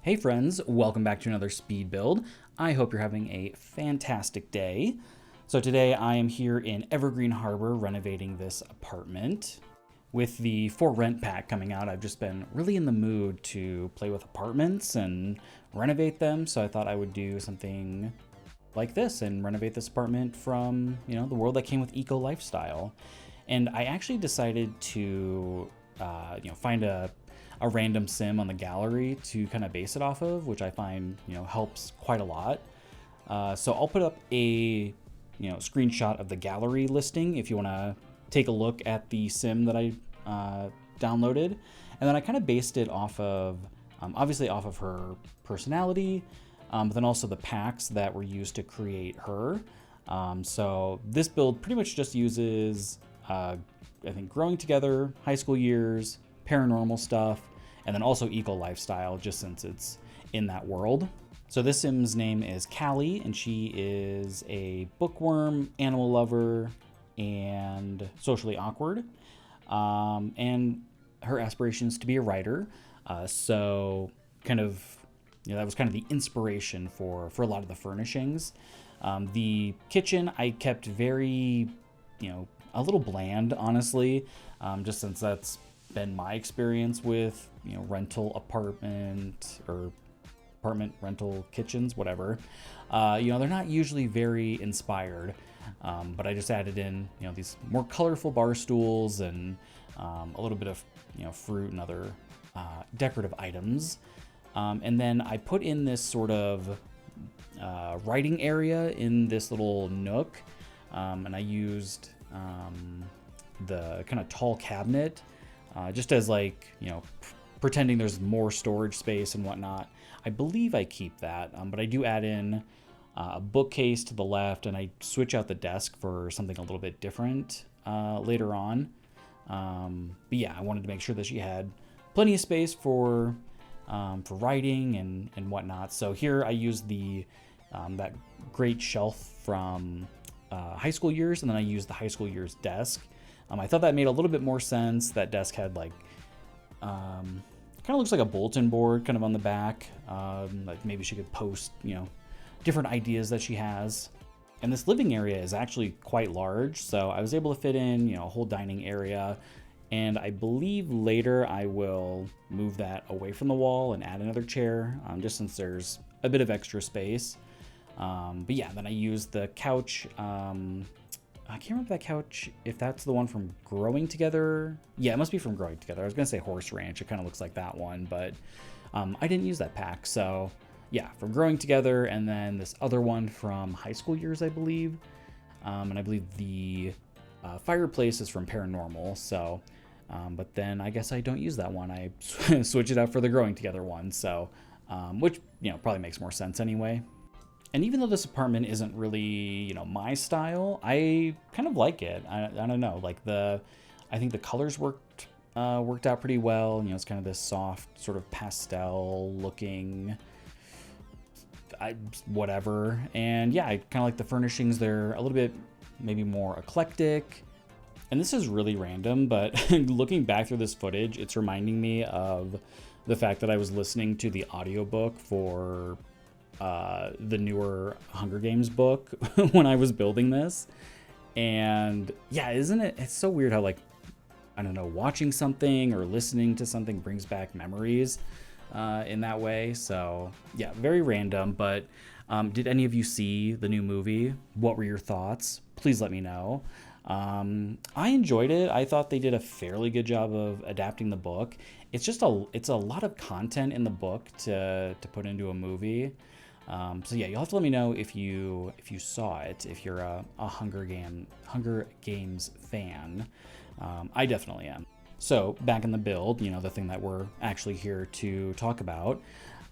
Hey friends, welcome back to another speed build. I hope you're having a fantastic day. So today I am here in Evergreen Harbor renovating this apartment. With the for rent pack coming out, I've just been really in the mood to play with apartments and renovate them, so I thought I would do something like this and renovate this apartment from, the world that came with eco lifestyle. And I actually decided to find a random sim on the gallery to kind of base it off of, which I find, helps quite a lot. So I'll put up a, screenshot of the gallery listing if you want to take a look at the sim that I downloaded. And then I kind of based it off of, obviously off of her personality, but then also the packs that were used to create her. So this build pretty much just uses, I think, growing together, high school years, paranormal stuff, and then also eco lifestyle, just since it's in that world. So this sim's name is Callie, and she is a bookworm, animal lover, and socially awkward. And her aspiration is to be a writer. So kind of, that was kind of the inspiration for a lot of the furnishings. The kitchen I kept very, a little bland, honestly, just since that's been my experience with rental apartment or apartment rental kitchens, whatever. They're not usually very inspired, but I just added in these more colorful bar stools and a little bit of fruit and other decorative items, and then I put in this sort of writing area in this little nook, and I used the kind of tall cabinet just as pretending there's more storage space and whatnot. I believe I keep that, but I do add in a bookcase to the left, and I switch out the desk for something a little bit different later on. But yeah, I wanted to make sure that she had plenty of space for writing and whatnot. So here I used the that great shelf from high school years, and then I used the high school years desk. I thought that made a little bit more sense. That desk had kind of looks like a bulletin board kind of on the back. Like maybe she could post, different ideas that she has. And this living area is actually quite large, so I was able to fit in, a whole dining area. And I believe later I will move that away from the wall and add another chair, just since there's a bit of extra space. But yeah, then I used the couch. I can't remember that couch, if that's the one from Growing Together. Yeah, it must be from Growing Together. I was going to say Horse Ranch. It kind of looks like that one, but I didn't use that pack. So yeah, from Growing Together, and then this other one from high school years, I believe. And I believe the fireplace is from Paranormal. So, but then I guess I don't use that one. I switch it out for the Growing Together one. So, which, probably makes more sense anyway. And even though this apartment isn't really, my style, I kind of like it. I don't know, I think the colors worked out pretty well. It's kind of this soft sort of pastel looking, whatever. And yeah, I kind of like the furnishings. They're a little bit maybe more eclectic. And this is really random, but looking back through this footage, it's reminding me of the fact that I was listening to the audiobook for the newer Hunger Games book when I was building this. And yeah, isn't it? It's so weird how I don't know, watching something or listening to something brings back memories in that way. So yeah, very random. But did any of you see the new movie? What were your thoughts? Please let me know. I enjoyed it. I thought they did a fairly good job of adapting the book. It's just it's a lot of content in the book to put into a movie. So yeah, you'll have to let me know if you saw it, if you're a Hunger Games fan. I definitely am. So back in the build, the thing that we're actually here to talk about.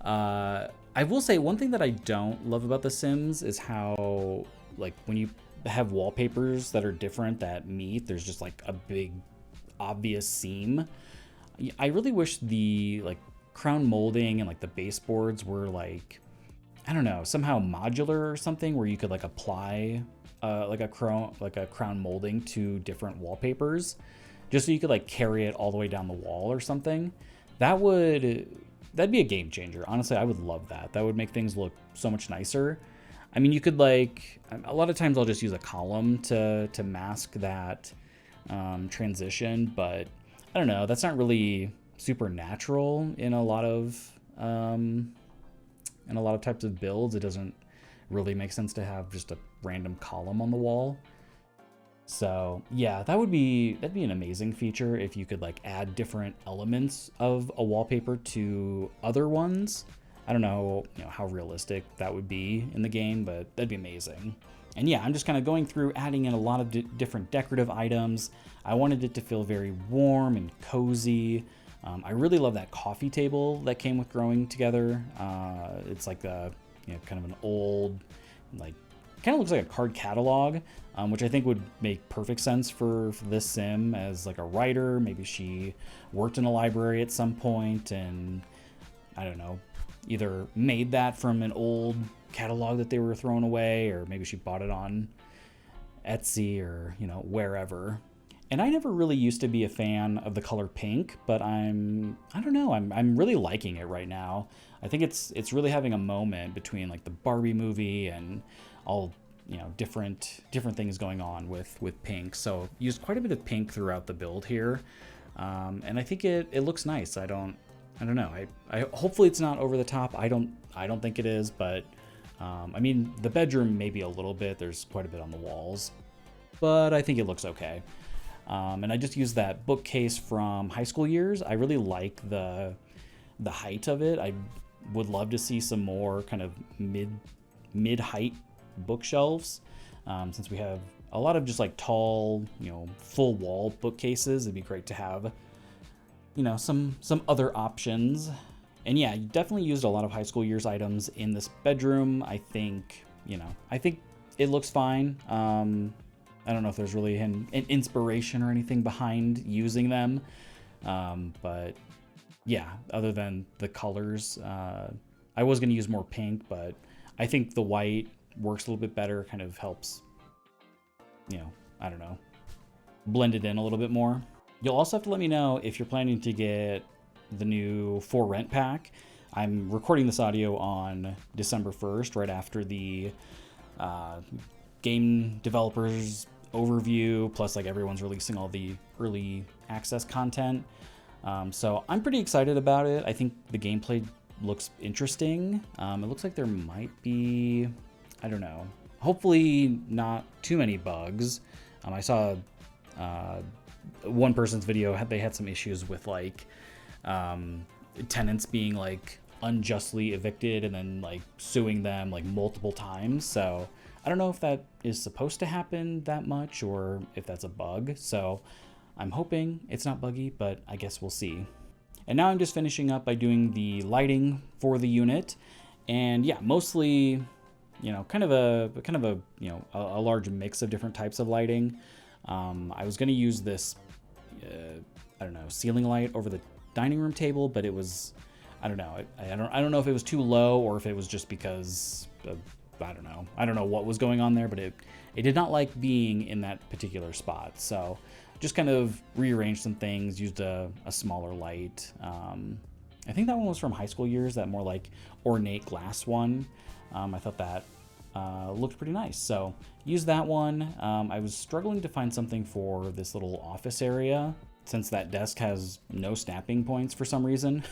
I will say one thing that I don't love about The Sims is how when you have wallpapers that are different that meet, there's just a big obvious seam. I really wish the crown molding and the baseboards were I don't know, somehow modular or something, where you could apply a crown molding to different wallpapers, just so you could carry it all the way down the wall or something. That would that'd be a game changer. Honestly, I would love that. That would make things look so much nicer. I mean, you could like, a lot of times I'll just use a column to mask that transition, but I don't know. That's not really super natural in a lot of types of builds. It doesn't really make sense to have just a random column on the wall. So yeah, that'd be an amazing feature if you could like add different elements of a wallpaper to other ones. I don't know, how realistic that would be in the game, but that'd be amazing. And yeah, I'm just kind of going through adding in a lot of different decorative items. I wanted it to feel very warm and cozy. I really love that coffee table that came with Growing Together. It's like a, kind of an old, like, kind of looks like a card catalog, which I think would make perfect sense for this sim as like a writer. Maybe she worked in a library at some point and, I don't know, either made that from an old catalog that they were throwing away, or maybe she bought it on Etsy or, wherever. And I never really used to be a fan of the color pink, but I'm really liking it right now. I think it's really having a moment between like the Barbie movie and all, different things going on with pink. So used quite a bit of pink throughout the build here. And I think it looks nice. I don't know. I hopefully it's not over the top. I don't think it is, but I mean, the bedroom maybe a little bit. There's quite a bit on the walls, but I think it looks okay. And I just used that bookcase from high school years. I really like the height of it. I would love to see some more kind of mid height bookshelves. Since we have a lot of just like tall, full wall bookcases, it'd be great to have, some other options. And yeah, you definitely used a lot of high school years items in this bedroom. I think it looks fine. I don't know if there's really an inspiration or anything behind using them. But yeah, other than the colors, I was going to use more pink, but I think the white works a little bit better, kind of helps, I don't know, blend it in a little bit more. You'll also have to let me know if you're planning to get the new For Rent pack. I'm recording this audio on December 1st, right after the game developers overview, plus like everyone's releasing all the early access content. So I'm pretty excited about it. I think the gameplay looks interesting. It looks like there might be, I don't know, hopefully not too many bugs. I saw one person's video, they had some issues with like tenants being like unjustly evicted and then like suing them like multiple times. So I don't know if that is supposed to happen that much or if that's a bug. So I'm hoping it's not buggy, but I guess we'll see. And now I'm just finishing up by doing the lighting for the unit. And yeah, mostly, kind of a large mix of different types of lighting. I was going to use this, ceiling light over the dining room table, but it was, I don't know if it was too low or if it was just because of, I don't know what was going on there, but it did not like being in that particular spot. So just kind of rearranged some things, used a smaller light. I think that one was from high school years, that more like ornate glass one. I thought that looked pretty nice. So used that one. I was struggling to find something for this little office area since that desk has no snapping points for some reason.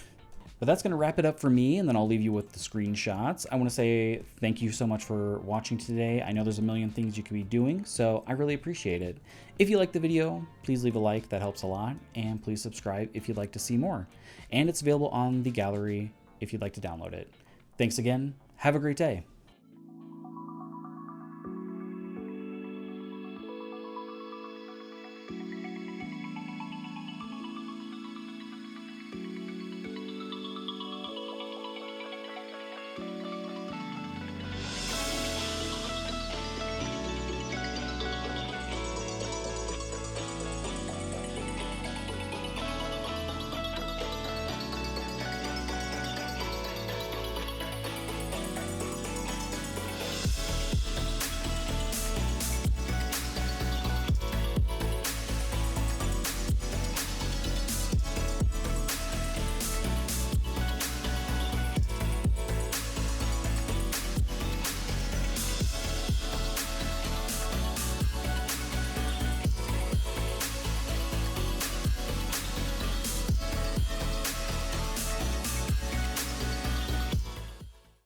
But that's going to wrap it up for me, and then I'll leave you with the screenshots. I want to say thank you so much for watching today. I know there's a million things you could be doing, so I really appreciate it. If you liked the video, please leave a like. That helps a lot. And please subscribe if you'd like to see more. And it's available on the gallery if you'd like to download it. Thanks again. Have a great day.